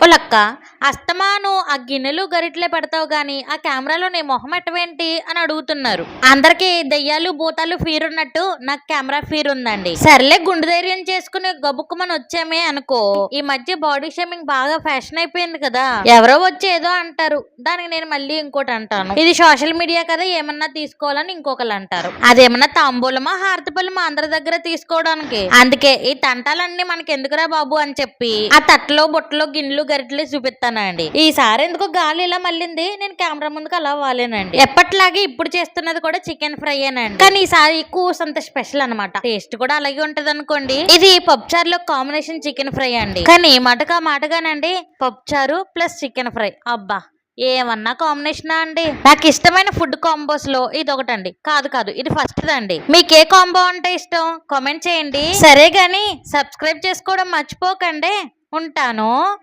ఓలక్క అస్తమాను ఆ గిన్నెలు గరిట్లే పెడతావు గాని ఆ కెమెరాలో నీ మొహం ఎట్టవేంటి అని అడుగుతున్నారు. అందరికి దెయ్యాలు భూతాలు ఫీర్ ఉన్నట్టు నాకు కెమెరా ఫీర్ ఉందండి. సర్లే గుండె ధైర్యం చేసుకుని గబుక్కుమని వచ్చామే అనుకో. ఈ మధ్య బాడీ షేమింగ్ బాగా ఫ్యాషన్ అయిపోయింది కదా. ఎవరో వచ్చి ఏదో అంటారు, దానికి నేను మళ్ళీ ఇంకోటి అంటాను. ఇది సోషల్ మీడియా కదా, ఏమన్నా తీసుకోవాలని ఇంకొకరు అంటారు. అదేమన్నా తాంబూలమా హారతిపల్లమా అందరి దగ్గర తీసుకోవడానికి. అందుకే ఈ తంటాలన్నీ మనకి ఎందుకురా బాబు అని చెప్పి ఆ తట్టలో బుట్టలో గిన్నెలు గరిటెలు చూపిస్తానండి. ఈసారి ఎందుకో గాలి ఇలా మళ్ళింది, నేను కెమెరా ముందుకు అలా వాలేనండి. ఎప్పటిలాగే ఇప్పుడు చేస్తున్నది కూడా చికెన్ ఫ్రై అనండి, కానీ ఈసారి కూసంత స్పెషల్ అనమాట. టేస్ట్ కూడా అలాగే ఉంటది అనుకోండి. ఇది పప్పుచారు లో కాంబినేషన్ చికెన్ ఫ్రై అండి, కానీ మాటగానండి పప్పుచారు ప్లస్ చికెన్ ఫ్రై. అబ్బా ఏమన్నా కాంబినేషన్ అండి. నాకు ఇష్టమైన ఫుడ్ కాంబోస్ లో ఇది ఒకటండి. కాదు ఇది ఫస్ట్ అండి. మీకు ఏ కాంబో అంటే ఇష్టం కామెంట్ చేయండి. సరే గాని సబ్స్క్రైబ్ చేసుకోవడం మర్చిపోకండి. ఉంటాను.